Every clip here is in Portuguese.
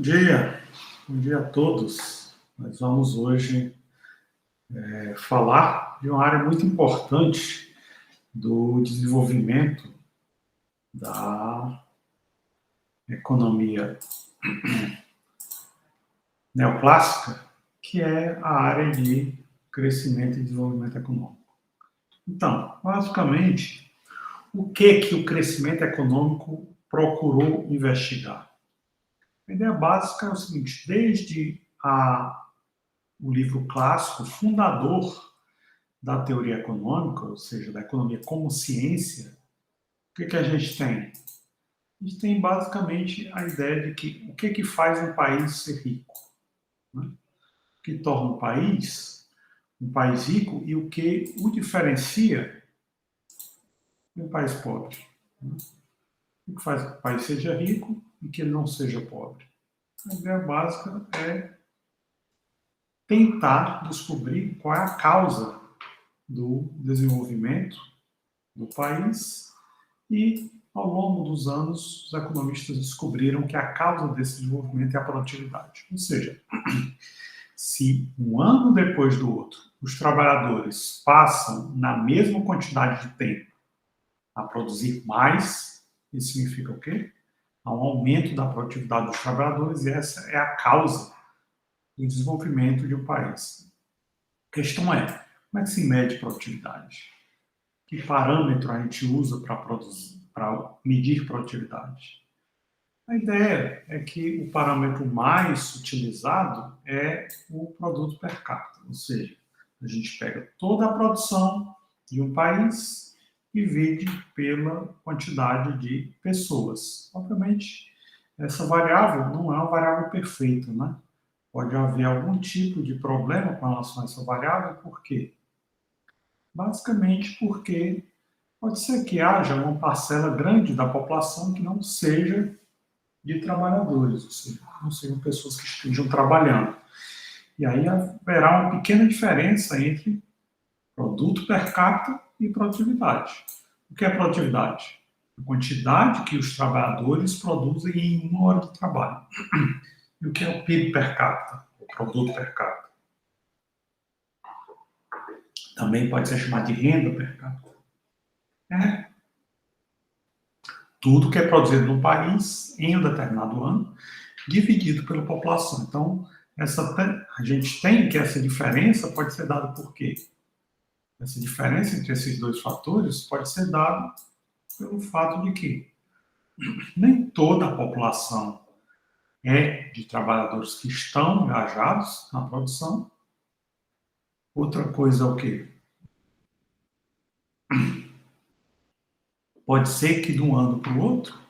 dia, bom dia a todos. Nós vamos hoje falar de uma área muito importante do desenvolvimento da economia neoclássica, que é a área de crescimento e desenvolvimento econômico. Então, basicamente, o que o crescimento econômico procurou investigar? A ideia básica é o seguinte: desde o livro clássico, fundador da teoria econômica, ou seja, da economia como ciência, o que a gente tem? A gente tem basicamente a ideia de que o que faz um país ser rico, né? O que torna um país rico e o que o diferencia de um país pobre, né? O que faz que o país seja rico e que ele não seja pobre. A ideia básica é tentar descobrir qual é a causa do desenvolvimento do país e, ao longo dos anos, os economistas descobriram que a causa desse desenvolvimento é a produtividade. Ou seja, se um ano depois do outro, os trabalhadores passam na mesma quantidade de tempo a produzir mais, isso significa o quê? Há um aumento da produtividade dos trabalhadores e essa é a causa do desenvolvimento de um país. A questão é, como é que se mede produtividade? Que parâmetro a gente usa para medir produtividade? A ideia é que o parâmetro mais utilizado é o produto per capita, ou seja, a gente pega toda a produção de um país e divide pela quantidade de pessoas. Obviamente, essa variável não é uma variável perfeita, né? Pode haver algum tipo de problema com relação a essa variável, por quê? Basicamente porque pode ser que haja uma parcela grande da população que não seja de trabalhadores, ou seja, não sejam pessoas que estejam trabalhando. E aí haverá uma pequena diferença entre produto per capita e produtividade. O que é produtividade? A quantidade que os trabalhadores produzem em uma hora de trabalho. E o que é o PIB per capita? O produto per capita. Também pode ser chamado de renda per capita. É tudo que é produzido no país em um determinado ano, dividido pela população. Então, a gente tem que essa diferença pode ser dada por quê? Essa diferença entre esses dois fatores pode ser dada pelo fato de que nem toda a população é de trabalhadores que estão engajados na produção. Outra coisa é o quê? Pode ser que de um ano para o outro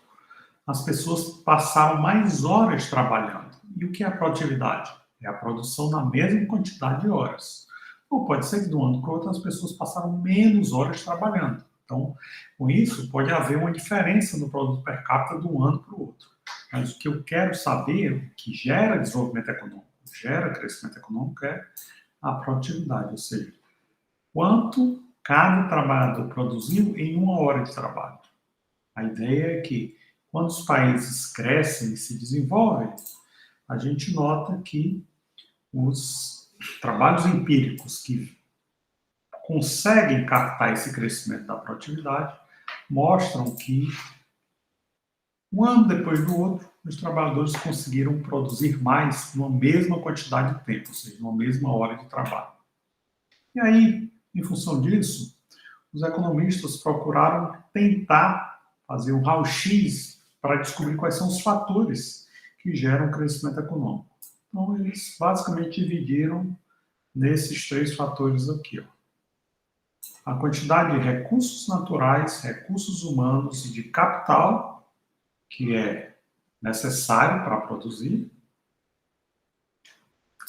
as pessoas passaram mais horas trabalhando. E o que é a produtividade? É a produção na mesma quantidade de horas. Ou pode ser que de um ano para o outro as pessoas passaram menos horas trabalhando. Então, com isso, pode haver uma diferença no produto per capita de um ano para o outro. Mas o que eu quero saber, o que gera desenvolvimento econômico, gera crescimento econômico, é a produtividade, ou seja, quanto cada trabalhador produziu em uma hora de trabalho. A ideia é que, quando os países crescem e se desenvolvem, a gente nota que os trabalhos empíricos que conseguem captar esse crescimento da produtividade mostram que, um ano depois do outro, os trabalhadores conseguiram produzir mais numa mesma quantidade de tempo, ou seja, numa mesma hora de trabalho. E aí, em função disso, os economistas procuraram tentar fazer um raio-x para descobrir quais são os fatores que geram crescimento econômico. Então, eles basicamente dividiram nesses três fatores aqui. A quantidade de recursos naturais, recursos humanos e de capital, que é necessário para produzir,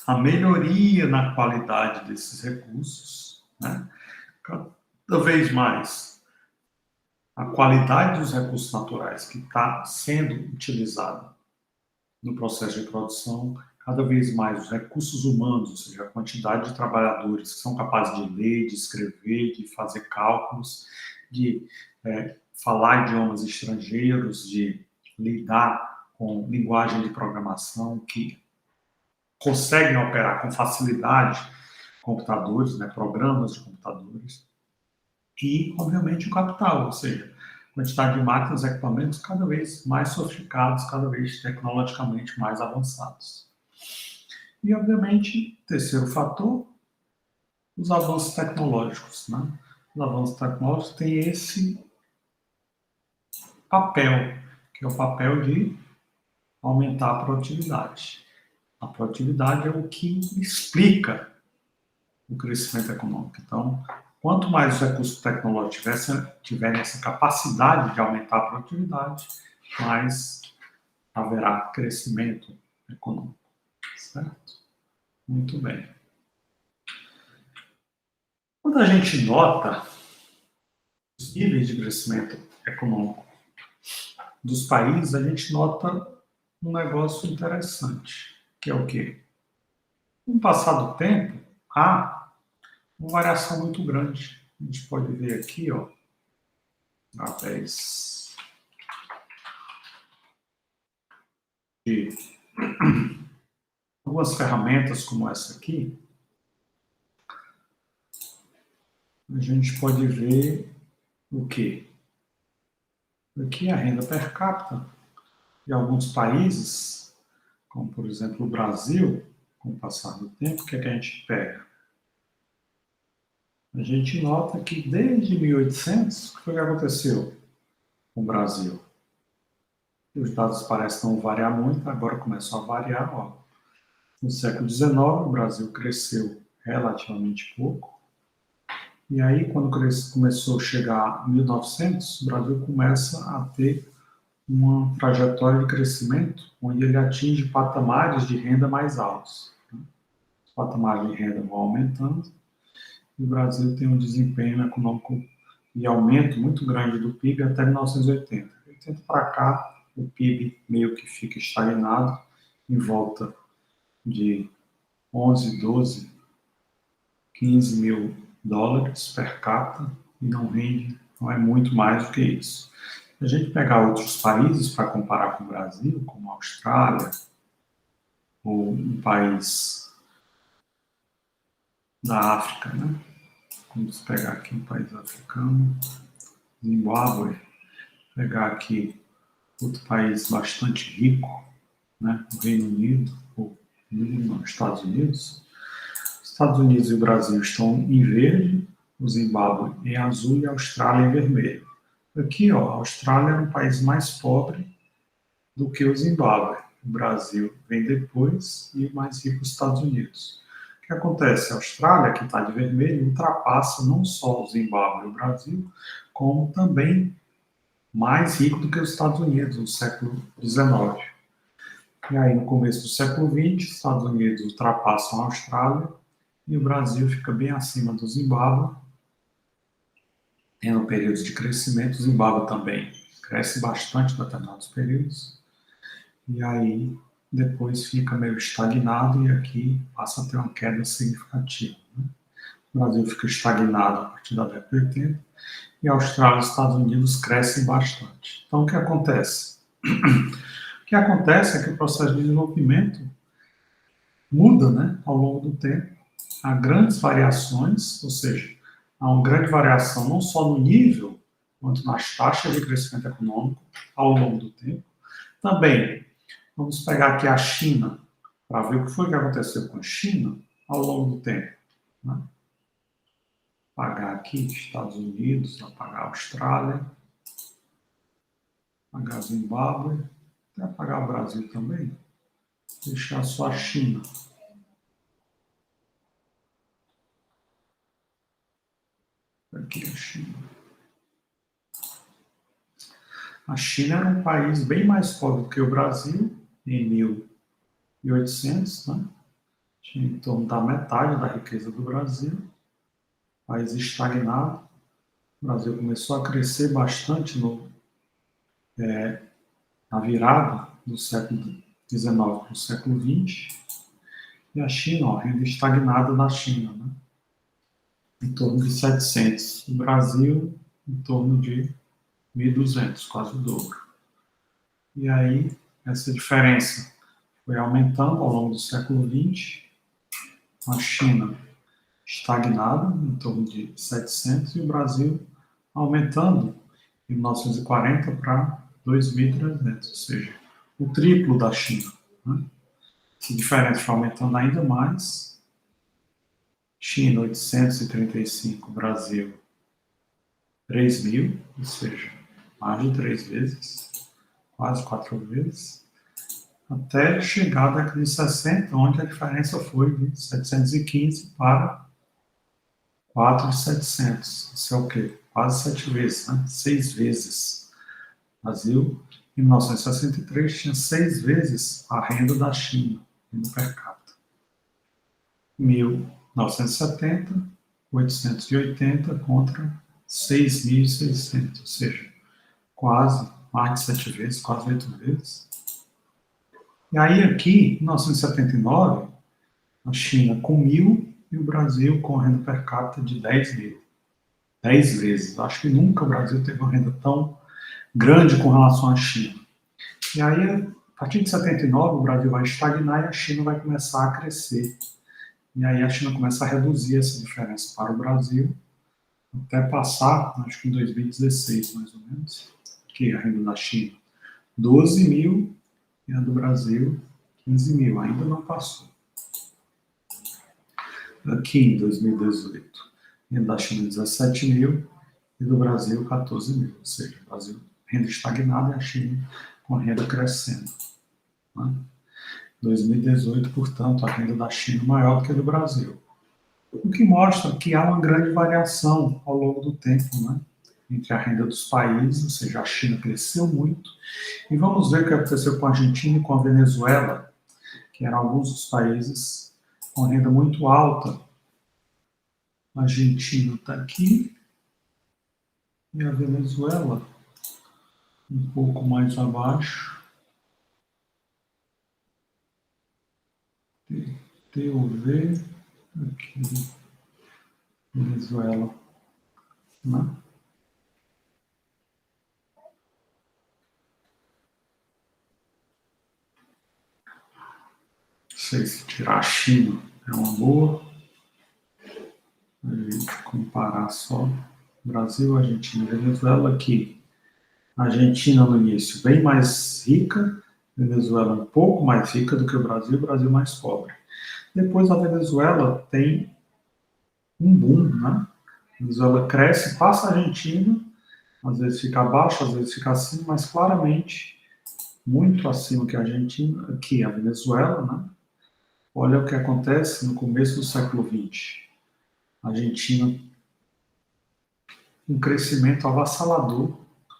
a melhoria na qualidade desses recursos, né? Cada vez mais a qualidade dos recursos naturais que está sendo utilizada no processo de produção, cada vez mais os recursos humanos, ou seja, a quantidade de trabalhadores que são capazes de ler, de escrever, de fazer cálculos, de falar idiomas estrangeiros, de lidar com linguagem de programação, que conseguem operar com facilidade computadores, né, programas de computadores, e, obviamente, o capital, ou seja, quantidade de máquinas e equipamentos cada vez mais sofisticados, cada vez tecnologicamente mais avançados. E, obviamente, terceiro fator, os avanços tecnológicos. Né? Os avanços tecnológicos têm esse papel, que é o papel de aumentar a produtividade. A produtividade é o que explica o crescimento econômico. Então, quanto mais os recursos tecnológicos tiverem essa capacidade de aumentar a produtividade, mais haverá crescimento econômico. Certo? Muito bem. Quando a gente nota os níveis de crescimento econômico dos países, a gente nota um negócio interessante, que é o quê? Com o passar do tempo, há uma variação muito grande. A gente pode ver aqui, ó, através de algumas ferramentas como essa aqui, a gente pode ver o quê? Aqui a renda per capita de alguns países, como por exemplo o Brasil, com o passar do tempo, o que é que a gente pega? A gente nota que desde 1800, o que foi que aconteceu com o Brasil? Os dados parecem não variar muito, agora começam a variar. Ó. No século XIX, o Brasil cresceu relativamente pouco. E aí, quando começou a chegar em 1900, o Brasil começa a ter uma trajetória de crescimento onde ele atinge patamares de renda mais altos. Os patamares de renda vão aumentando e o Brasil tem um desempenho econômico e aumento muito grande do PIB até 1980. 80 para cá, o PIB meio que fica estagnado em volta de 11, 12, 15 mil dólares per capita e não rende, não é muito mais do que isso. Se a gente pegar outros países para comparar com o Brasil, como a Austrália, ou um país da África, né? Vamos pegar aqui um país africano, Zimbábue, pegar aqui outro país bastante rico, né? O Reino Unido, ou não, Estados Unidos. Os Estados Unidos e o Brasil estão em verde, o Zimbábue em azul e a Austrália em vermelho. Aqui, ó, a Austrália é um país mais pobre do que o Zimbábue. O Brasil vem depois e o mais rico os Estados Unidos. O que acontece? A Austrália, que está de vermelho, ultrapassa não só o Zimbábue e o Brasil, como também mais rico do que os Estados Unidos no século XIX. E aí, no começo do século XX, os Estados Unidos ultrapassam a Austrália e o Brasil fica bem acima do Zimbábue, tendo períodos de crescimento. O Zimbábue também cresce bastante em determinados períodos. E aí, depois fica meio estagnado e aqui passa a ter uma queda significativa. Né? O Brasil fica estagnado a partir da década de 80 e a Austrália e os Estados Unidos crescem bastante. Então, o que acontece? O que acontece é que o processo de desenvolvimento muda, né, ao longo do tempo. Há grandes variações, ou seja, há uma grande variação não só no nível, quanto nas taxas de crescimento econômico ao longo do tempo. Também, vamos pegar aqui a China, para ver o que foi que aconteceu com a China ao longo do tempo. Né? Apagar aqui Estados Unidos, apagar a Austrália, apagar Zimbábue, até apagar o Brasil também, deixar só a China. Aqui a China. A China era um país bem mais pobre do que o Brasil, em 1800, né? Tinha em torno da metade da riqueza do Brasil, país estagnado. O Brasil começou a crescer bastante na virada do século XIX para o século XX. E a China, ó, renda estagnada na China, né? Em torno de 700. O Brasil, em torno de 1.200, quase o dobro. E aí essa diferença foi aumentando ao longo do século XX, a China estagnada em torno de 700 e o Brasil aumentando em 1940 para 2.300, ou seja, o triplo da China. Né? Essa diferença foi aumentando ainda mais. China, 835, Brasil, 3.000, ou seja, mais de 3 vezes, quase 4 vezes, até chegar à década de 60, onde a diferença foi de 715 para 4 de 700. Isso é o quê? Quase 7 vezes, né? 6 vezes. O Brasil, em 1963, tinha 6 vezes a renda da China, renda per capita. Em 1970, 880 contra 6.600, ou seja, quase mais de 7 vezes, quase 8 vezes. E aí aqui, em 1979, a China com 1.000 e o Brasil com renda per capita de 10.000. 10 vezes. Acho que nunca o Brasil teve uma renda tão grande com relação à China. E aí, a partir de 79, o Brasil vai estagnar e a China vai começar a crescer. E aí a China começa a reduzir essa diferença para o Brasil, até passar, acho que em 2016, mais ou menos, que a renda da China 12.000 e a do Brasil 15.000. Ainda não passou. Aqui em 2018, a renda da China 17.000 e do Brasil 14.000. Ou seja, o Brasil renda estagnada e a China com a renda crescendo. Né? 2018, portanto, a renda da China maior do que a do Brasil. O que mostra que há uma grande variação ao longo do tempo, né? Entre a renda dos países, ou seja, a China cresceu muito. E vamos ver o que aconteceu com a Argentina e com a Venezuela, que eram alguns dos países com renda muito alta. A Argentina está aqui e a Venezuela um pouco mais abaixo. TUV, aqui, Venezuela, né? Não sei se tirar a China é uma boa. A gente comparar só Brasil, Argentina e Venezuela aqui. A Argentina no início bem mais rica, Venezuela um pouco mais rica do que o Brasil mais pobre. Depois a Venezuela tem um boom, né? A Venezuela cresce, passa a Argentina, às vezes fica abaixo, às vezes fica acima, mas claramente muito acima que a Argentina, que a Venezuela, né? Olha o que acontece no começo do século XX. A Argentina, um crescimento avassalador,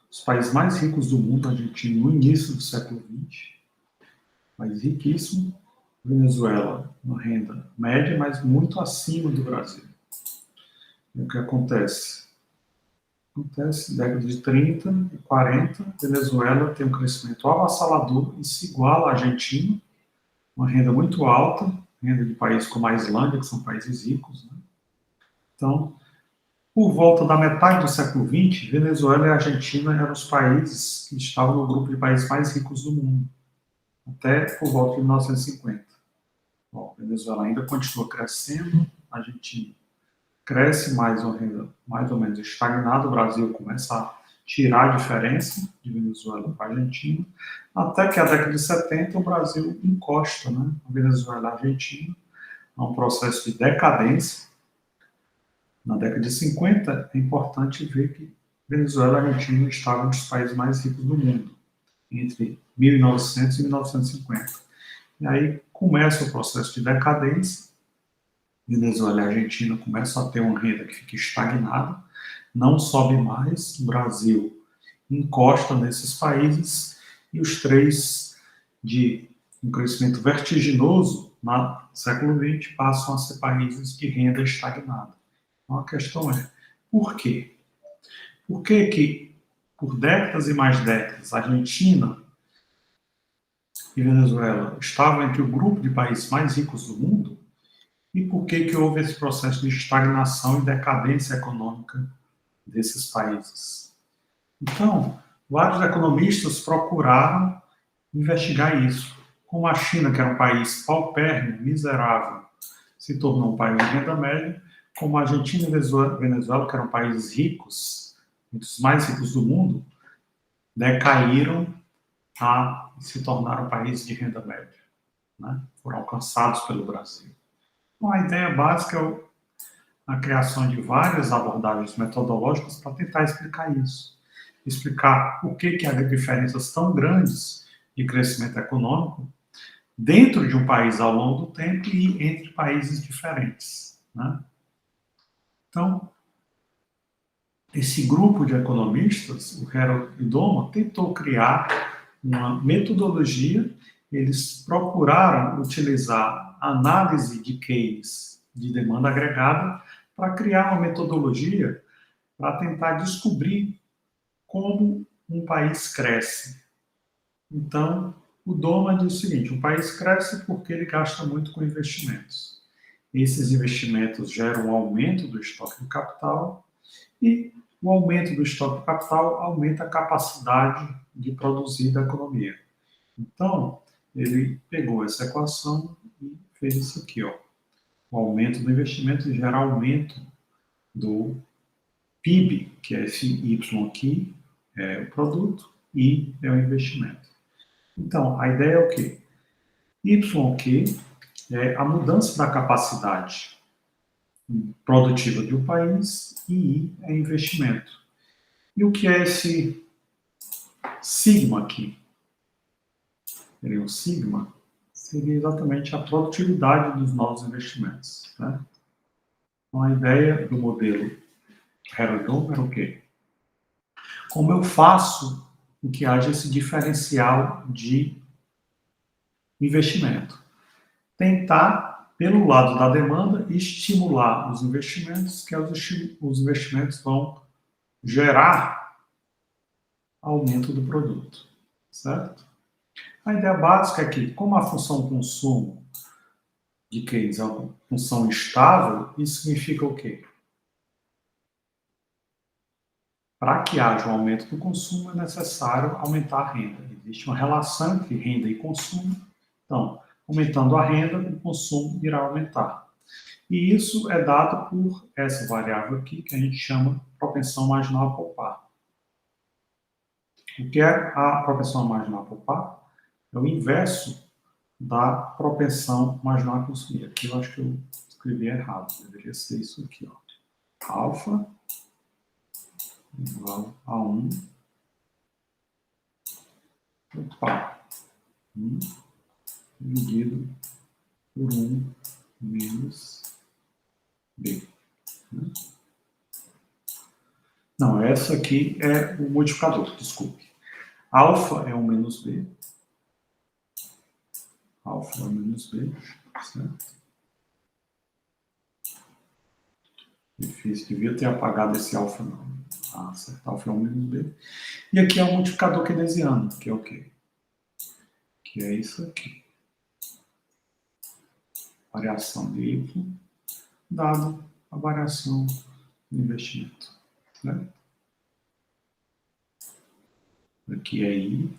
os países mais ricos do mundo, a Argentina no início do século XX, país riquíssimo, Venezuela, uma renda média, mas muito acima do Brasil. E o que acontece? Acontece na década de 30 e 40, Venezuela tem um crescimento avassalador e se iguala à Argentina, uma renda muito alta, renda de países como a Islândia, que são países ricos. Né? Então, por volta da metade do século XX, Venezuela e Argentina eram os países que estavam no grupo de países mais ricos do mundo, até por volta de 1950. Bom, Venezuela ainda continua crescendo, a Argentina cresce mais uma renda mais ou menos estagnada, o Brasil começa a tirar a diferença de Venezuela para a Argentina, até que a década de 70 o Brasil encosta, né, a Venezuela e a Argentina, a um processo de decadência. Na década de 50 é importante ver que Venezuela e a Argentina estavam entre os países mais ricos do mundo, entre 1900 e 1950. E aí começa o processo de decadência, Venezuela e Argentina começam a ter uma renda que fica estagnada, não sobe mais, o Brasil encosta nesses países e os três de um crescimento vertiginoso no século XX passam a ser países de renda estagnada. Então a questão é, por quê? Por que por décadas e mais décadas a Argentina e Venezuela estavam entre o grupo de países mais ricos do mundo? E por que houve esse processo de estagnação e decadência econômica desses países? Então, vários economistas procuraram investigar isso. Como a China, que era um país paupérrimo, miserável, se tornou um país de renda média, como a Argentina e Venezuela, que eram países ricos, um dos mais ricos do mundo, decaíram a se tornaram países de renda média, né? Foram alcançados pelo Brasil. Então, a ideia básica é a criação de várias abordagens metodológicas para tentar explicar isso. Explicar por que há diferenças tão grandes de crescimento econômico dentro de um país ao longo do tempo e entre países diferentes, né? Então, esse grupo de economistas, o Harold e Doma, tentou criar uma metodologia. Eles procuraram utilizar análise de case de demanda agregada para criar uma metodologia para tentar descobrir como um país cresce. Então, o Doma diz o seguinte: um país cresce porque ele gasta muito com investimentos. Esses investimentos geram um aumento do estoque de capital e o aumento do estoque de capital aumenta a capacidade de produzir da economia. Então, ele pegou essa equação e fez isso aqui, ó. O aumento do investimento gera aumento do PIB, que é esse Y aqui, é o produto, I é o investimento. Então, a ideia é o quê? Y aqui é a mudança da capacidade produtiva de um país e I é investimento. E o que é esse sigma aqui? O sigma seria exatamente a produtividade dos novos investimentos, né? Então, a ideia do modelo Harold era o quê? Como eu faço com que haja esse diferencial de investimento? Tentar, pelo lado da demanda, estimular os investimentos, que os investimentos vão gerar aumento do produto, certo? A ideia básica é que, como a função consumo de Keynes é uma função estável, isso significa o quê? Para que haja um aumento do consumo, é necessário aumentar a renda. Existe uma relação entre renda e consumo. Então, aumentando a renda, o consumo irá aumentar. E isso é dado por essa variável aqui, que a gente chama propensão marginal a poupar. O que é a propensão marginal a poupar? É o inverso da propensão marginal a consumir. Aqui eu acho que eu escrevi errado. Deveria ser isso aqui, ó. Alfa igual a 1. Opa. 1 dividido por 1 menos B. Não, essa aqui é o modificador, desculpe. Alfa é 1 menos B. Alfa é 1 menos B, certo? Difícil, devia ter apagado esse alfa, não. Ah, certo, alfa é 1 menos B. E aqui é o multiplicador keynesiano, que é o quê? Que é isso aqui. Variação de Y dado a variação do investimento. Né? Aqui é I,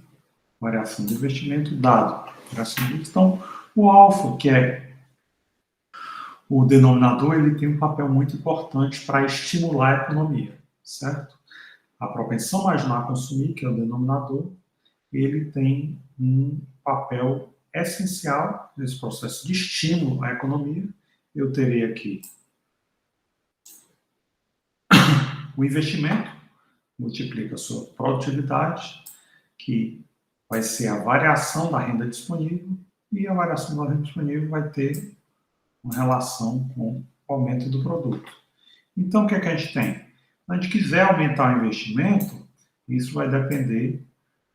variação do investimento dado variação de Y. Então, o alfa, que é o denominador, ele tem um papel muito importante para estimular a economia, certo? A propensão marginal a consumir, que é o denominador, ele tem um papel essencial nesse processo de estímulo à economia. Eu terei aqui o investimento, multiplica a sua produtividade, que vai ser a variação da renda disponível, e a variação da renda disponível vai ter uma relação com o aumento do produto. Então, o que é que a gente tem? Se a gente quiser aumentar o investimento, isso vai depender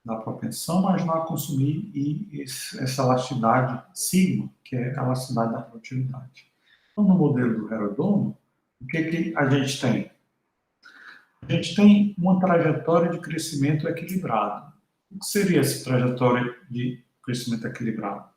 da propensão marginal a consumir e essa elasticidade sigma, que é a elasticidade da produtividade. Então, no modelo do Harold Doma, o que a gente tem? A gente tem uma trajetória de crescimento equilibrado. O que seria essa trajetória de crescimento equilibrado?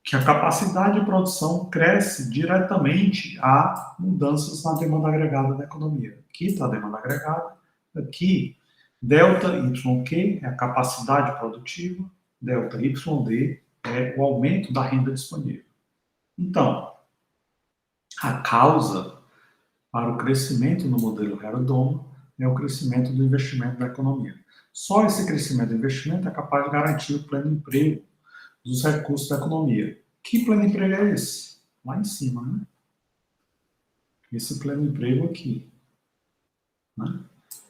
Que a capacidade de produção cresce diretamente a mudanças na demanda agregada da economia. Aqui está a demanda agregada, aqui delta YQ é a capacidade produtiva, delta YD é o aumento da renda disponível. Então, a causa para o crescimento no modelo Herodoma é o crescimento do investimento da economia. Só esse crescimento do investimento é capaz de garantir o pleno emprego dos recursos da economia. Que pleno emprego é esse? Lá em cima, né? Esse pleno emprego aqui. Né?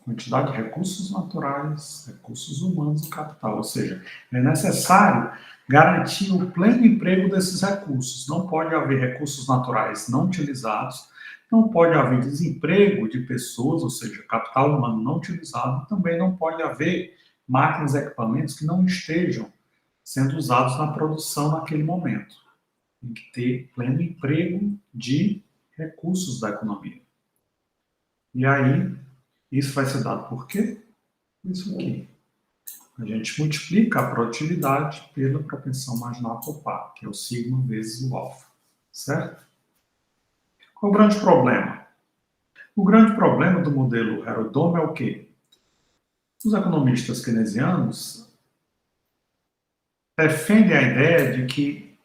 Quantidade de recursos naturais, recursos humanos e capital. Ou seja, é necessário garantir o pleno emprego desses recursos. Não pode haver recursos naturais não utilizados, não pode haver desemprego de pessoas, ou seja, capital humano não utilizado, também não pode haver máquinas e equipamentos que não estejam sendo usados na produção naquele momento. Tem que ter pleno emprego de recursos da economia. E aí, isso vai ser dado por quê? Isso aqui. A gente multiplica a produtividade pela propensão marginal a poupar, que é o sigma vezes o alfa. Certo? Qual o grande problema? O grande problema do modelo Herodoma é o quê? Os economistas keynesianos defendem a ideia de que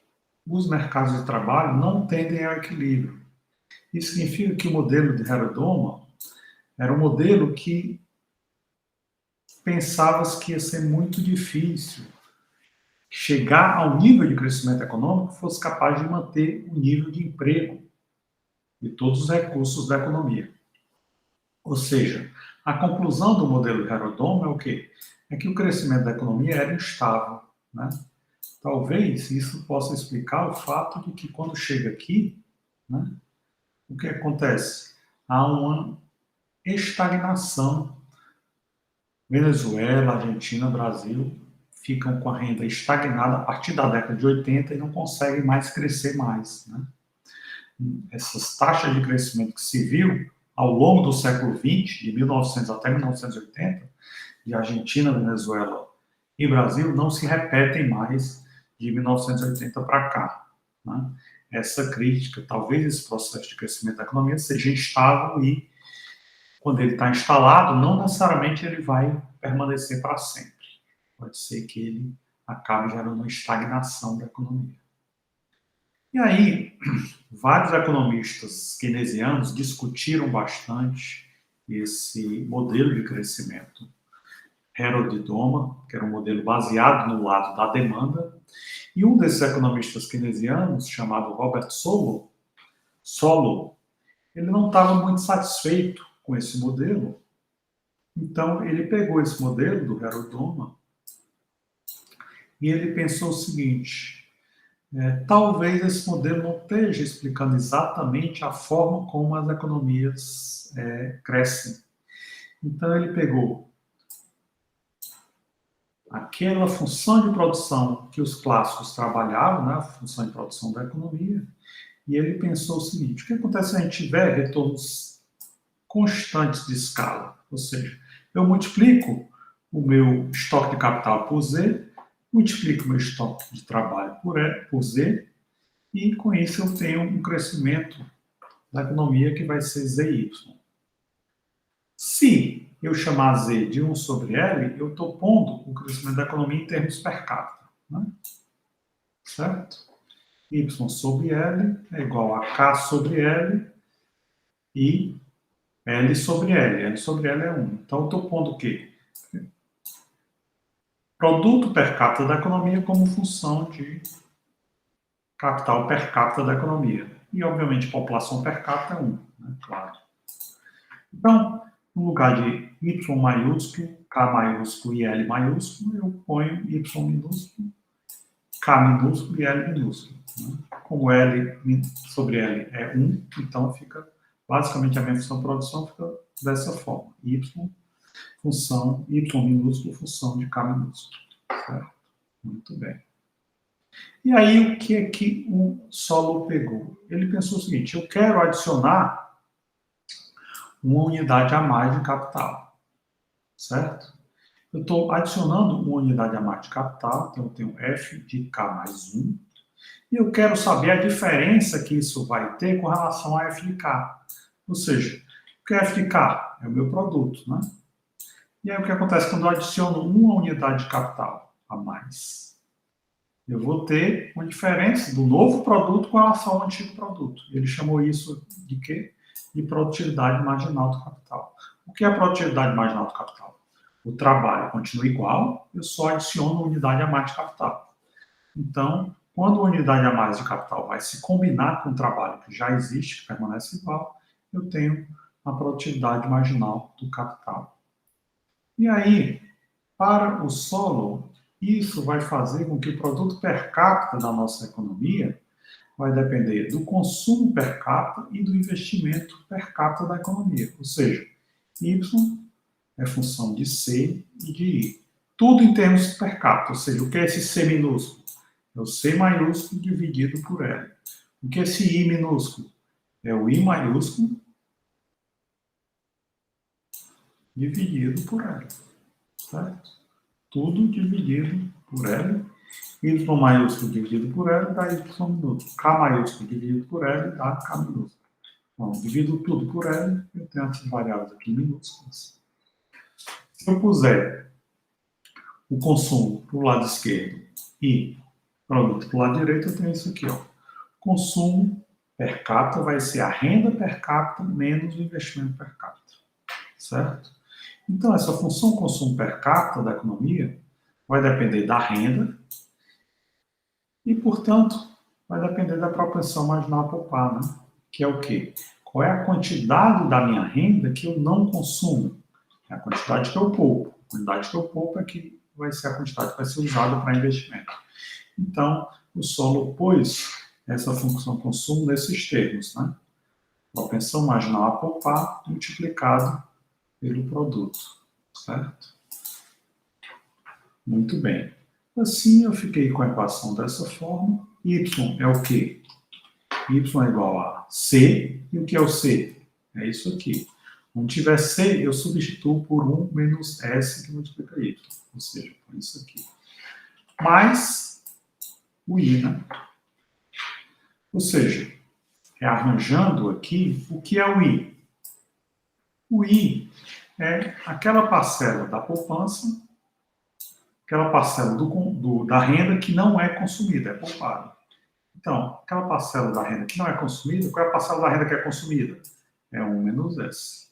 os mercados de trabalho não tendem ao equilíbrio. Isso significa que o modelo de Herodoma era um modelo que pensava-se que ia ser muito difícil chegar ao nível de crescimento econômico que fosse capaz de manter o nível de emprego de todos os recursos da economia. Ou seja, a conclusão do modelo Herodoma é o quê? É que o crescimento da economia era instável. Né? Talvez isso possa explicar o fato de que quando chega aqui, né, o que acontece? Há uma estagnação. Venezuela, Argentina, Brasil ficam com a renda estagnada a partir da década de 80 e não conseguem mais crescer mais. Né? Essas taxas de crescimento que se viu ao longo do século XX, de 1900 até 1980, de Argentina, Venezuela e Brasil, não se repetem mais de 1980 para cá. Né? Essa crítica, talvez esse processo de crescimento da economia seja instável e, quando ele está instalado, não necessariamente ele vai permanecer para sempre. Pode ser que ele acabe gerando uma estagnação da economia. E aí, vários economistas keynesianos discutiram bastante esse modelo de crescimento Herodoma, que era um modelo baseado no lado da demanda, e um desses economistas keynesianos, chamado Robert Solow, ele não estava muito satisfeito com esse modelo, então ele pegou esse modelo do Herodoma e ele pensou o seguinte: talvez esse modelo não esteja explicando exatamente a forma como as economias crescem. Então ele pegou aquela função de produção que os clássicos trabalhavam, né, a função de produção da economia, e ele pensou o seguinte: o que acontece se a gente tiver retornos constantes de escala? Ou seja, eu multiplico o meu estoque de capital por Z, multiplico o meu estoque de trabalho por Z, e com isso eu tenho um crescimento da economia que vai ser ZY. Se eu chamar Z de 1 sobre L, eu estou pondo o crescimento da economia em termos per capita. Né? Certo? Y sobre L é igual a K sobre L e L sobre L. L sobre L é 1. Então eu estou pondo o quê? Produto per capita da economia como função de capital per capita da economia. E, obviamente, população per capita é 1, né? Claro. Então, no lugar de Y maiúsculo, K maiúsculo e L maiúsculo, eu ponho Y minúsculo, K minúsculo e L minúsculo. Né? Como L sobre L é 1, então fica, basicamente, a minha função de produção fica dessa forma. Y, função, Y minúsculo, função de K minúsculo. Certo? Muito bem. E aí, o que é que o Solow pegou? Ele pensou o seguinte: eu quero adicionar uma unidade a mais de capital, certo? Eu estou adicionando uma unidade a mais de capital, então eu tenho F de K mais 1, e eu quero saber a diferença que isso vai ter com relação a F de K. Ou seja, o que é F de K? É o meu produto, né? E aí o que acontece quando eu adiciono uma unidade de capital a mais? eu vou ter uma diferença do novo produto com relação ao antigo produto. Ele chamou isso de quê? De produtividade marginal do capital. O que é a produtividade marginal do capital? O trabalho continua igual, eu só adiciono uma unidade a mais de capital. Então, quando a unidade a mais de capital vai se combinar com o trabalho que já existe, que permanece igual, eu tenho a produtividade marginal do capital. E aí, para o solo, isso vai fazer com que o produto per capita da nossa economia vai depender do consumo per capita e do investimento per capita da economia. Ou seja, Y é função de C e de I. Tudo em termos per capita, ou seja, o que é esse C minúsculo? É o C maiúsculo dividido por L. O que é esse I minúsculo? É o I maiúsculo dividido por L. Certo? Tudo dividido por L. Y maiúsculo dividido por L dá Y minúsculo. K maiúsculo dividido por L dá K minúsculo. Então, divido tudo por L, eu tenho essas variáveis aqui minúsculas. Se eu puser o consumo para o lado esquerdo e produto para o lado direito, eu tenho isso aqui, ó. Consumo per capita vai ser a renda per capita menos o investimento per capita, certo? Então, essa função consumo per capita da economia vai depender da renda e, portanto, vai depender da propensão marginal a poupar, né? Que é o quê? Qual é a quantidade da minha renda que eu não consumo? É a quantidade que eu poupo. A quantidade que eu poupo é que vai ser a quantidade que vai ser usada para investimento. Então, o solo pôs essa função consumo nesses termos, né? Propensão marginal a poupar multiplicado pelo produto, certo? Muito bem. Assim, eu fiquei com a equação dessa forma. Y é o quê? Y é igual a C. E o que é o C? É isso aqui. Onde tiver C, eu substituo por 1 menos S, que multiplica Y. Ou seja, por isso aqui. Mais o I, né? Ou seja, rearranjando aqui, o que é o I? O I é aquela parcela da poupança, aquela parcela da renda que não é consumida, é poupada. Então, aquela parcela da renda que não é consumida, qual é a parcela da renda que é consumida? É 1 menos S.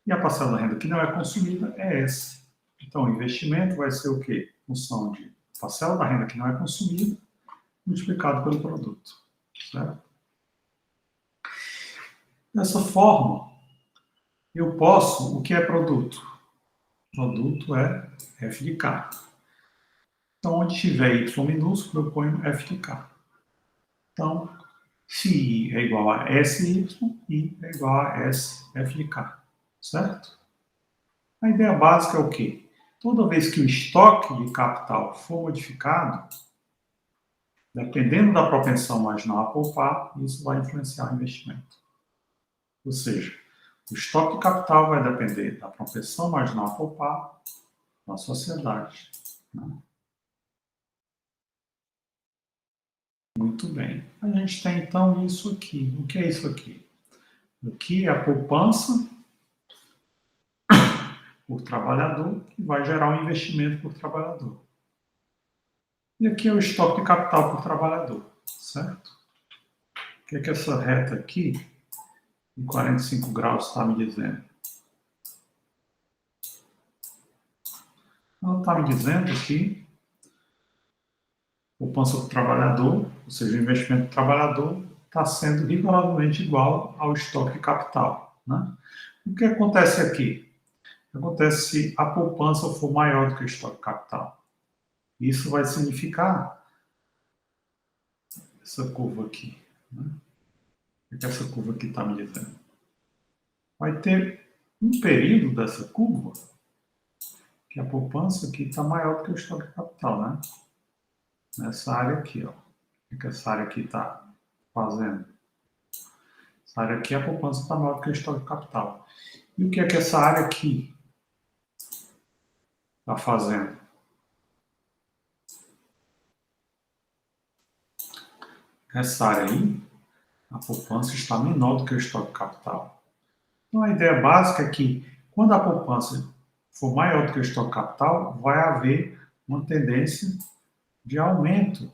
E a parcela da renda que não é consumida é S. Então, o investimento vai ser o quê? Função de parcela da renda que não é consumida multiplicado pelo produto. Certo? Dessa forma, eu posso... O que é produto? Produto é F de K. Então, onde tiver Y minúsculo, eu ponho F de K. Então, se I é igual a SY, I é igual a SF de K. Certo? A ideia básica é o quê? Toda vez que o estoque de capital for modificado, dependendo da propensão marginal a poupar, isso vai influenciar o investimento. Ou seja, o estoque de capital vai depender da propensão marginal a poupar da sociedade. Né? Muito bem. A gente tem, então, isso aqui. O que é isso aqui? Aqui é a poupança por trabalhador, que vai gerar um investimento por trabalhador. E aqui é o estoque de capital por trabalhador, certo? O que é que essa reta aqui, em 45 graus, está me dizendo? Ela está me dizendo que poupança por trabalhador, ou seja, o investimento do trabalhador, está sendo rigorosamente igual ao estoque de capital. Né? O que acontece aqui? Acontece se a poupança for maior do que o estoque de capital. Isso vai significar essa curva aqui. Né? O que essa curva aqui está me dizendo? Vai ter um período dessa curva que a poupança aqui está maior do que o estoque de capital, né? Nessa área aqui, ó. O que essa área aqui está fazendo? Essa área aqui, a poupança está maior do que o estoque de capital. E o que é que essa área aqui está fazendo? Essa área aí, a poupança está menor do que o estoque de capital. Então, a ideia básica é que, quando a poupança for maior do que o estoque de capital, vai haver uma tendência de aumento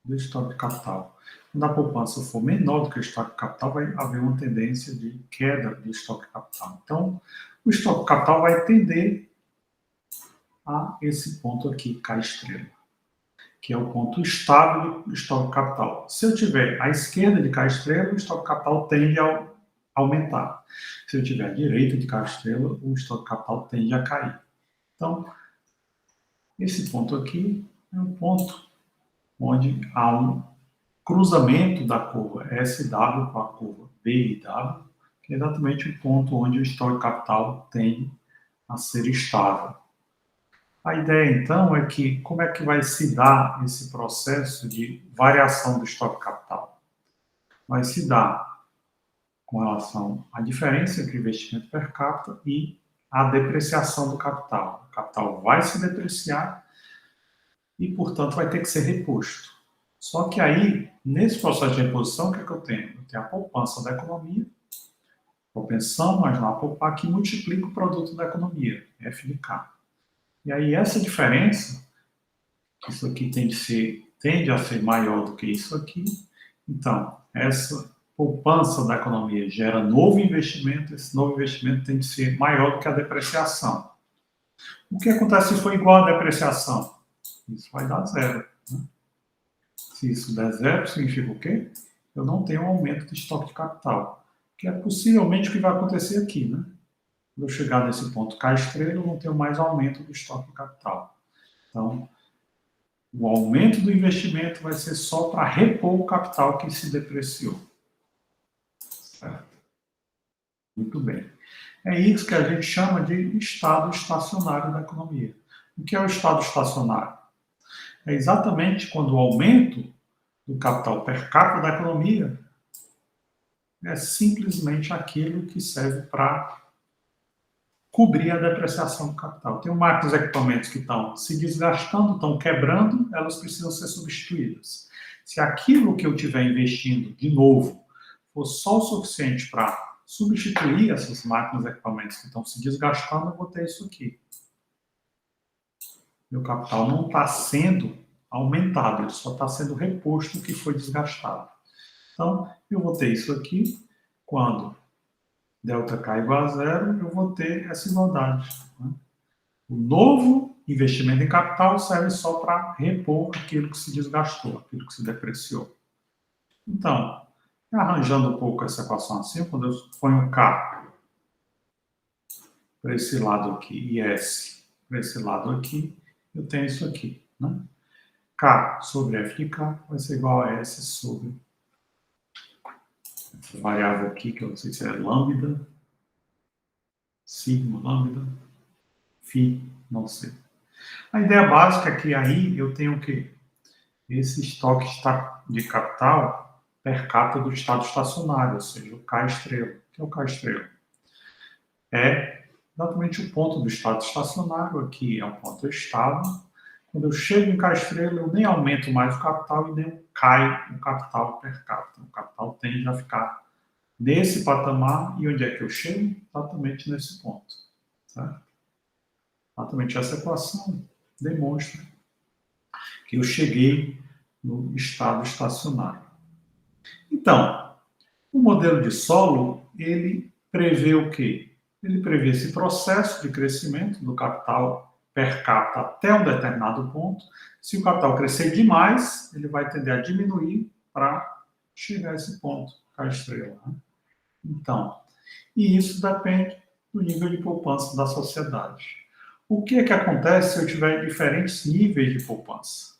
do estoque de capital. Quando a poupança for menor do que o estoque de capital, vai haver uma tendência de queda do estoque de capital. Então, o estoque de capital vai tender a esse ponto aqui, K estrela, que é o ponto estável do estoque de capital. Se eu tiver à esquerda de K estrela, o estoque de capital tende a aumentar. Se eu tiver à direita de K estrela, o estoque de capital tende a cair. Então, esse ponto aqui é um ponto onde há um cruzamento da curva SW com a curva BIW, que é exatamente o ponto onde o estoque de capital tende a ser estável. A ideia, então, é que como é que vai se dar esse processo de variação do estoque de capital? Vai se dar com relação à diferença entre o investimento per capita e a depreciação do capital. O capital vai se depreciar e, portanto, vai ter que ser reposto. Só que aí, nesse processo de reposição, o que é que eu tenho? Eu tenho a poupança da economia, propensão mais lá poupar, que multiplica o produto da economia, F de K. E aí, essa diferença, isso aqui tende a ser maior do que isso aqui. Então, essa poupança da economia gera novo investimento, esse novo investimento tem que ser maior do que a depreciação. O que acontece se for igual à depreciação? Isso vai dar zero. Né? Se isso der zero, significa o quê? Eu não tenho um aumento de estoque de capital, que é possivelmente o que vai acontecer aqui. Né? Quando eu chegar nesse ponto K estrela, eu não tenho mais aumento do estoque de capital. Então, o aumento do investimento vai ser só para repor o capital que se depreciou. Certo? Muito bem. É isso que a gente chama de estado estacionário da economia. O que é o estado estacionário? É exatamente quando o aumento do capital per capita da economia é simplesmente aquilo que serve para cobrir a depreciação do capital. Tem máquinas e equipamentos que estão se desgastando, estão quebrando, elas precisam ser substituídas. Se aquilo que eu estiver investindo de novo for só o suficiente para substituir essas máquinas e equipamentos que estão se desgastando, eu vou ter isso aqui. Meu capital não está sendo aumentado, ele só está sendo reposto o que foi desgastado. Então, eu vou ter isso aqui, quando ΔK igual a zero, eu vou ter essa igualdade. Né? O novo investimento em capital serve só para repor aquilo que se desgastou, aquilo que se depreciou. Então, arranjando um pouco essa equação assim, quando eu ponho K para esse lado aqui e S para esse lado aqui, eu tenho isso aqui. Né? K sobre F de K vai ser igual a S sobre essa variável aqui, que eu não sei se é lambda, sigma, lambda, φ, não sei. A ideia básica é que aí eu tenho o quê? Esse estoque de capital per capita do estado estacionário, ou seja, o K estrela. O que é o K estrela? É exatamente o ponto do estado estacionário, aqui é um ponto estável. Quando eu chego em K estrela, eu nem aumento mais o capital e nem cai o capital per capita. O capital tende a ficar nesse patamar, e onde é que eu chego? Exatamente nesse ponto. Certo? Exatamente essa equação demonstra que eu cheguei no estado estacionário. Então, o modelo de solo, ele prevê o quê? Ele prevê esse processo de crescimento do capital per capita até um determinado ponto. Se o capital crescer demais, ele vai tender a diminuir para chegar a esse ponto, K estrela. Né? Então, e isso depende do nível de poupança da sociedade. O que é que acontece se eu tiver diferentes níveis de poupança?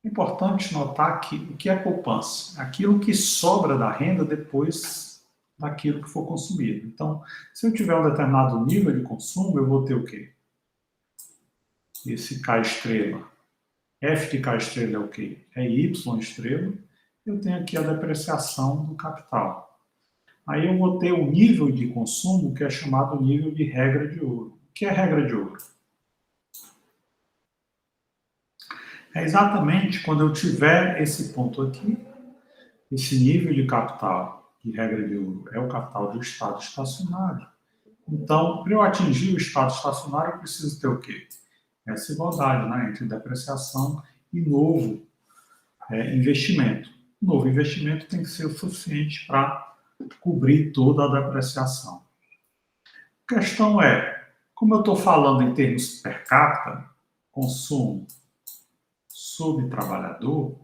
É importante notar que o que é poupança? Aquilo que sobra da renda depois daquilo que for consumido. Então, se eu tiver um determinado nível de consumo, eu vou ter o quê? Esse K estrela. F de K estrela é o quê? É Y estrela. Eu tenho aqui a depreciação do capital. Aí eu vou ter o nível de consumo que é chamado nível de regra de ouro. O que é regra de ouro? É exatamente quando eu tiver esse ponto aqui, esse nível de capital, de regra de ouro, é o capital do estado estacionário. Então, para eu atingir o estado estacionário, eu preciso ter o quê? essa igualdade, né, entre depreciação e novo investimento. O novo investimento tem que ser o suficiente para cobrir toda a depreciação. A questão é, como eu estou falando em termos per capita, consumo sobre trabalhador,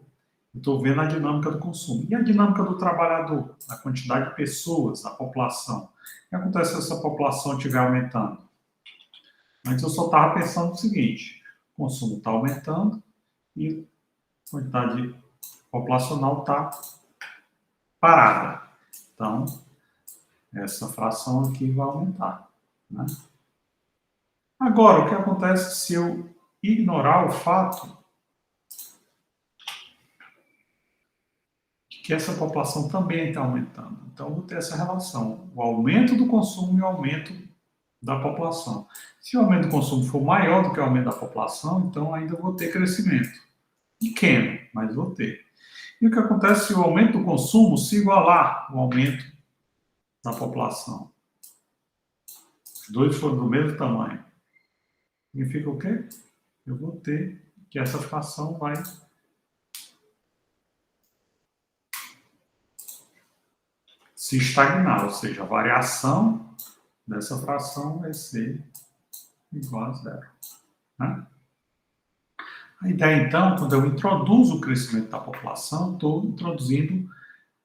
eu estou vendo a dinâmica do consumo. E a dinâmica do trabalhador, a quantidade de pessoas, a população. O que acontece se essa população estiver aumentando? Antes eu só estava pensando o seguinte, o consumo está aumentando e a quantidade populacional está parada. Então, essa fração aqui vai aumentar, né? Agora, o que acontece se eu ignorar o fato de que essa população também está aumentando? Então, eu vou ter essa relação, o aumento do consumo e o aumento da população. Se o aumento do consumo for maior do que o aumento da população, então ainda vou ter crescimento. Pequeno, mas vou ter. E o que acontece se o aumento do consumo se igualar ao aumento da população? Os dois forem do mesmo tamanho. Significa o quê? Eu vou ter que essa fração vai se estagnar, ou seja, a variação dessa fração vai ser igual a zero, né? A ideia, então, quando eu introduzo o crescimento da população, estou introduzindo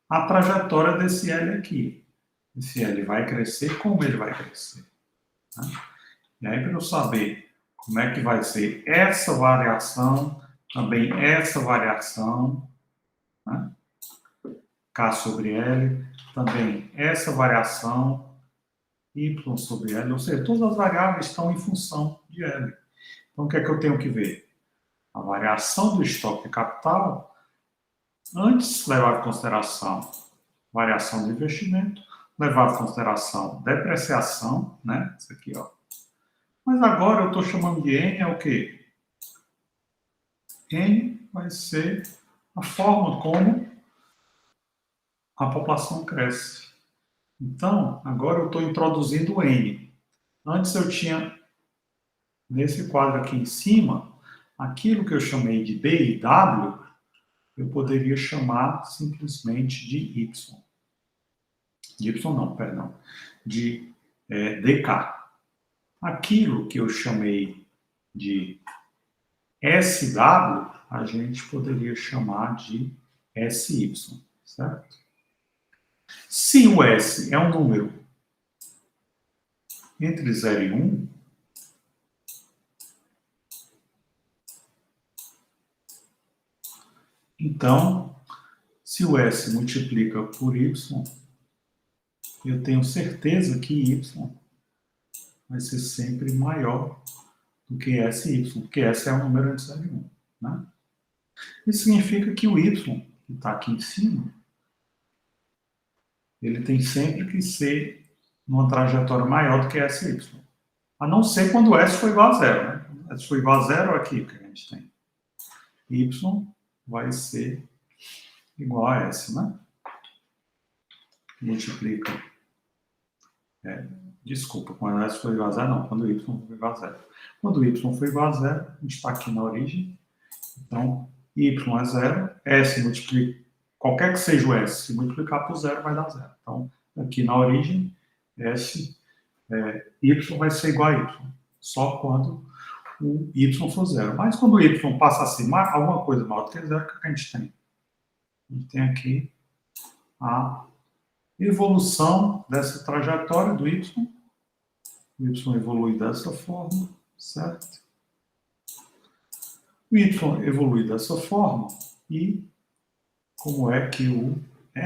a trajetória desse L aqui. Esse L vai crescer, como ele vai crescer, né? E aí, para eu saber como é que vai ser essa variação, também essa variação, né? K sobre L, também essa variação, Y sobre L, ou seja, todas as variáveis estão em função de L. Então, o que é que eu tenho que ver? A variação do estoque de capital, antes levava em consideração variação do investimento, levava em consideração depreciação, né? Isso aqui, ó. Mas agora eu estou chamando de N é o quê? N vai ser a forma como a população cresce. Então, agora eu estou introduzindo o N. Antes eu tinha, nesse quadro aqui em cima, aquilo que eu chamei de B e W, eu poderia chamar simplesmente de Y. De Y não, perdão. De DK. Aquilo que eu chamei de SW, a gente poderia chamar de SY, certo? Se o S é um número entre 0 e 1, então, se o S multiplica por Y, eu tenho certeza que Y vai ser sempre maior do que SY, porque S é um número entre 0 e 1, né? Isso significa que o Y, que está aqui em cima, ele tem sempre que ser numa trajetória maior do que SY. A não ser quando S for igual a zero, né? S for igual a zero, aqui o que a gente tem. Y vai ser igual a S, né? Multiplica. Desculpa, quando S for igual a zero, não. Quando Y for igual a zero. Quando Y for igual a zero, a gente está aqui na origem. Então, Y é zero. S multiplica. Qualquer que seja o S, se multiplicar por zero, vai dar zero. Então, aqui na origem, Y vai ser igual a Y. Só quando o Y for zero. Mas quando o Y passa a ser alguma coisa maior do que zero, o que a gente tem? A gente tem aqui a evolução dessa trajetória do Y. O Y evolui dessa forma, certo? O Y evolui dessa forma e como é que o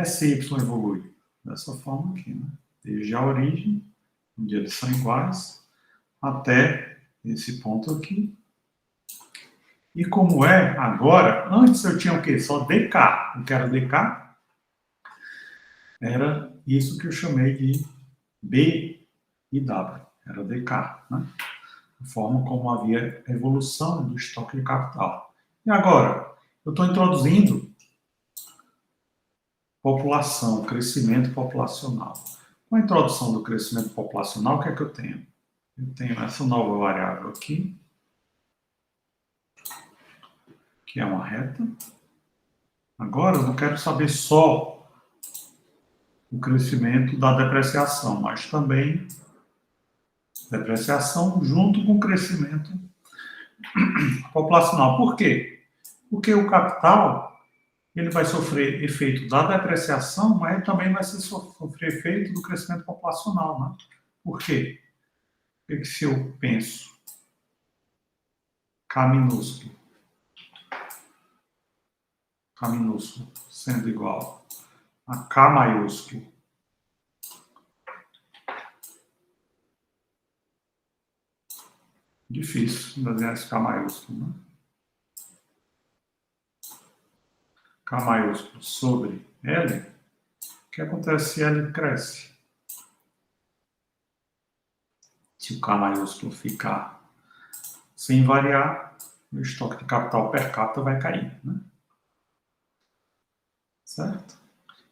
SY evolui? Dessa forma aqui, né? Desde a origem, onde eles são iguais, até esse ponto aqui. E como é agora, antes eu tinha o quê? Só DK. O que era DK? Era isso que eu chamei de B e W. Era DK, né? A forma como havia evolução do estoque de capital. E agora, eu estou introduzindo população, crescimento populacional. Com a introdução do crescimento populacional, o que é que eu tenho? Eu tenho essa nova variável aqui, que é uma reta. Agora, eu não quero saber só o crescimento da depreciação, mas também depreciação junto com o crescimento populacional. Por quê? Porque o capital ele vai sofrer efeito da depreciação, mas ele também vai sofrer efeito do crescimento populacional. Né? Por quê? Porque se eu penso K minúsculo sendo igual a K maiúsculo difícil desenhar esse K maiúsculo, né? K maiúsculo sobre L, o que acontece se L cresce? Se o K maiúsculo ficar sem variar, o estoque de capital per capita vai cair, né? Certo?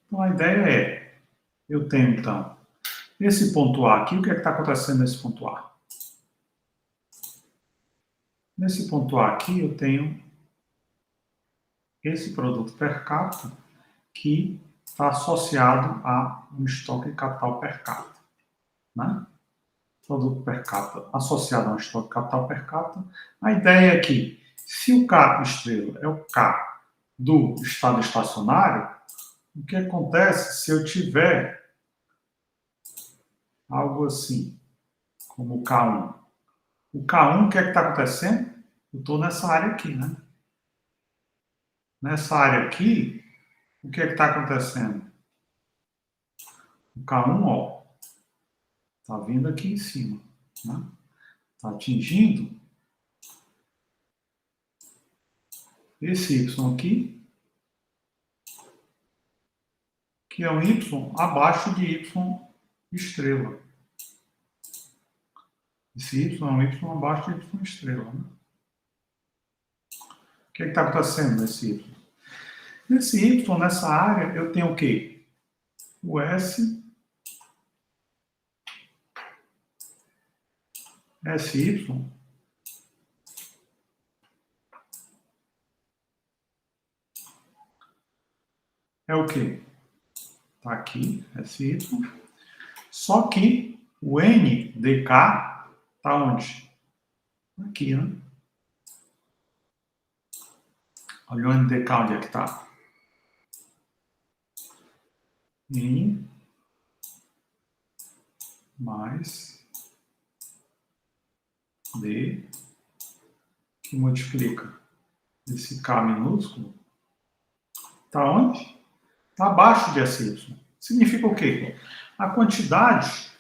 Então a ideia é, eu tenho então, esse ponto A aqui, o que é que está acontecendo nesse ponto A? Nesse ponto A aqui eu tenho esse produto per capita que está associado a um estoque de capital per capita, né? Produto per capita associado a um estoque de capital per capita. A ideia é que, se o K estrela é o K do estado estacionário, o que acontece se eu tiver algo assim, como o K1? O K1, o que é que está acontecendo? Eu estou nessa área aqui, né? Nessa área aqui, o que é que está acontecendo? O K1, ó, está vindo aqui em cima, né? Está atingindo esse Y aqui, que é um Y abaixo de Y estrela. Esse Y é um Y abaixo de Y estrela. Né? O que está acontecendo nesse Y? Nesse Y, nessa área, eu tenho o quê? O S, SY, é o quê? Está aqui, SY. Só que o NDK está onde? Aqui, né? Olha o NDK onde é que está. N mais D, que multiplica esse K minúsculo, está onde? Está abaixo de SY. Significa o quê? A quantidade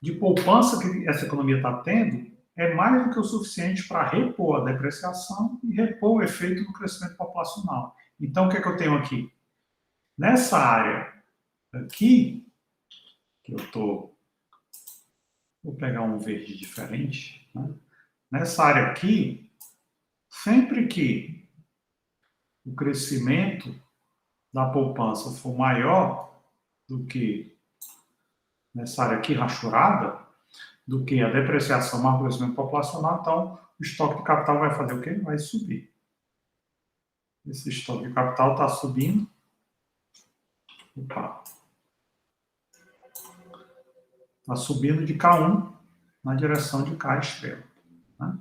de poupança que essa economia está tendo é mais do que o suficiente para repor a depreciação e repor o efeito do crescimento populacional. Então, o que é que eu tenho aqui? Nessa área aqui, que eu estou... Vou pegar um verde diferente. Né? Nessa área aqui, sempre que o crescimento da poupança for maior do que nessa área aqui rachurada, do que a depreciação mais o crescimento populacional, então o estoque de capital vai fazer o quê? Vai subir. Esse estoque de capital está subindo. Opa. Está subindo de K1 na direção de K estrela. Né?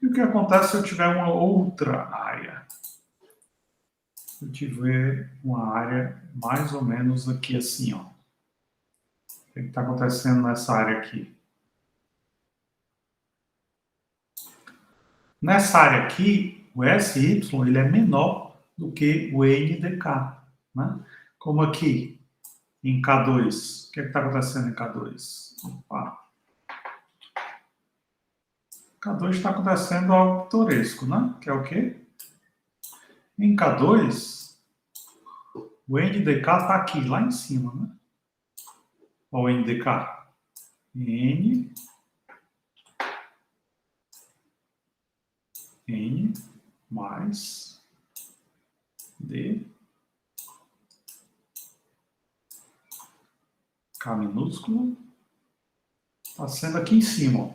E o que acontece se eu tiver uma outra área? Se eu tiver uma área mais ou menos aqui assim, ó. O que está acontecendo nessa área aqui? Nessa área aqui, o SY ele é menor do que o NDK. Né? Como aqui, em K2. O que está acontecendo em K2? Opa. K2 está acontecendo algo pitoresco, né? Que é o quê? Em K2, o NDK está aqui, lá em cima, né? Olha o NDK. N mais D K minúsculo está sendo aqui em cima. Ó.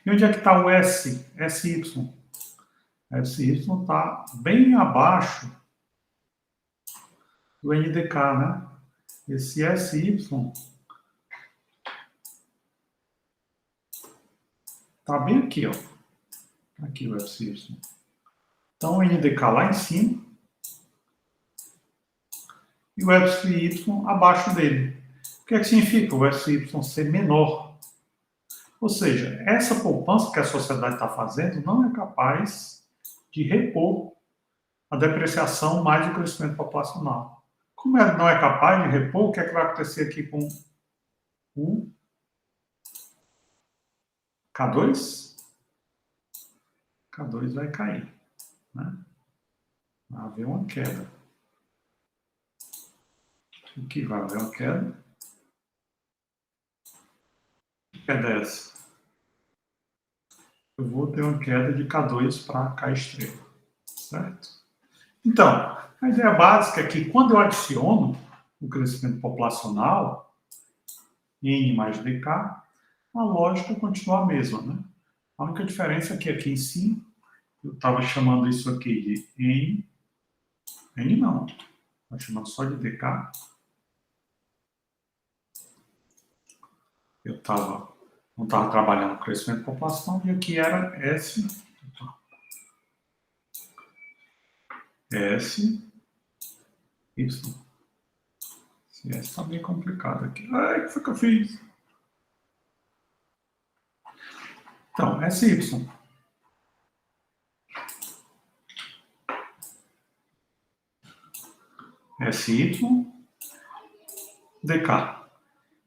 E onde é que está o S, SY? FCY está bem abaixo do NDK, né? Esse SY está bem aqui, ó. Aqui o FCY. Então, o NDK lá em cima e o FCY abaixo dele. O que é que significa o FCY ser menor? Ou seja, essa poupança que a sociedade está fazendo não é capaz de repor a depreciação mais o crescimento populacional. Como ela não é capaz de repor, o que é que vai acontecer aqui com o K2? K2 vai cair, né? Vai haver uma queda. O que vai haver uma queda? Que queda é essa? Eu vou ter uma queda de K2 para K estrela, certo? Então, a ideia básica é que quando eu adiciono o crescimento populacional, N mais DK, a lógica continua a mesma, né? A única diferença é que aqui em cima, eu estava chamando isso aqui de N não, estou chamando só de DK. Eu não estava trabalhando com crescimento populacional, e aqui era S, Y. Esse S está bem complicado aqui. Ai, o que foi que eu fiz? Então, SY. SY, DK.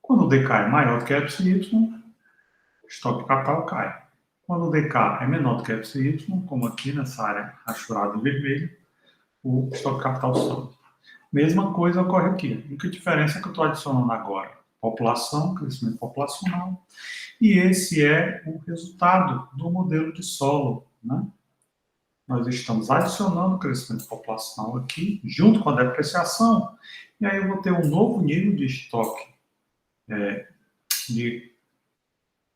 Quando o DK é maior do que epsilon, o estoque de capital cai. Quando o DK é menor do que epsilon, como aqui nessa área rachurada em vermelho, o estoque de capital sobe. Mesma coisa ocorre aqui. A única diferença é que eu estou adicionando agora população, crescimento populacional, e esse é o resultado do modelo de solo, né? Nós estamos adicionando o crescimento populacional aqui, junto com a depreciação, e aí eu vou ter um novo nível de estoque de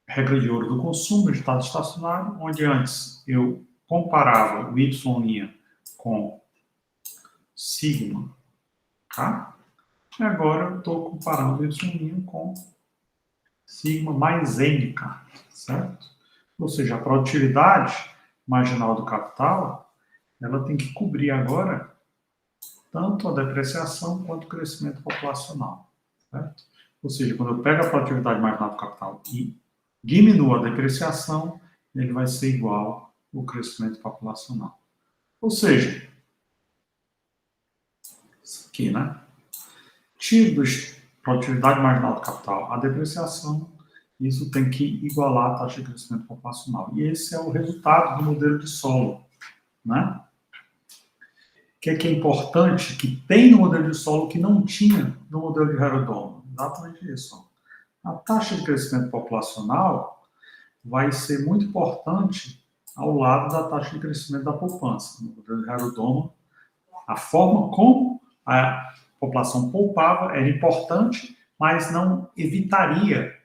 regra de ouro do consumo no estado estacionário, onde antes eu comparava o Y' com sigma K, e agora eu estou comparando o Y' com sigma mais NK, certo? Ou seja, a produtividade marginal do capital, ela tem que cobrir agora tanto a depreciação quanto o crescimento populacional, certo? Ou seja, quando eu pego a produtividade marginal do capital e diminuo a depreciação, ele vai ser igual ao crescimento populacional. Ou seja, isso aqui, né? Tiro da produtividade marginal do capital a depreciação, isso tem que igualar a taxa de crescimento populacional. E esse é o resultado do modelo de solo, né? O que é importante, que tem no modelo de solo que não tinha no modelo de Harrod-Doman? Exatamente isso. A taxa de crescimento populacional vai ser muito importante ao lado da taxa de crescimento da poupança. No modelo de Harrod-Doman, a forma como a população poupava era importante, mas não evitaria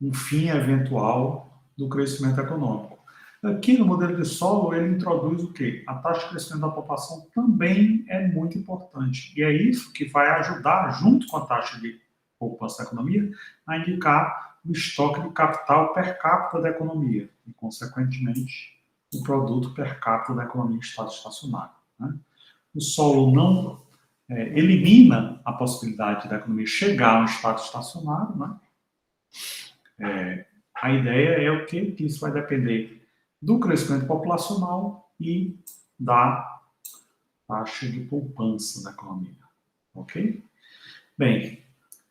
um fim eventual do crescimento econômico. Aqui no modelo de solo, ele introduz o quê? A taxa de crescimento da população também é muito importante. E é isso que vai ajudar, junto com a taxa de poupança da economia, a indicar o estoque de capital per capita da economia e, consequentemente, o produto per capita da economia em estado estacionário, né? O solo não elimina a possibilidade da economia chegar a um estado estacionário, né? A ideia é o quê? Que isso vai depender do crescimento populacional e da taxa de poupança da economia, ok? Bem,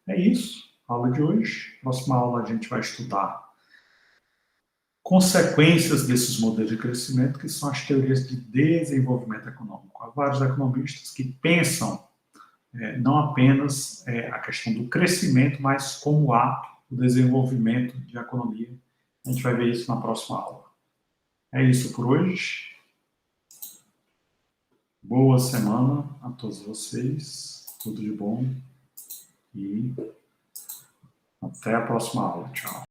é isso, a aula de hoje. Próxima aula a gente vai estudar consequências desses modelos de crescimento, que são as teorias de desenvolvimento econômico. Há vários economistas que pensam não apenas a questão do crescimento, mas como ato do desenvolvimento de economia. A gente vai ver isso na próxima aula. É isso por hoje. Boa semana a todos vocês. Tudo de bom. E até a próxima aula. Tchau.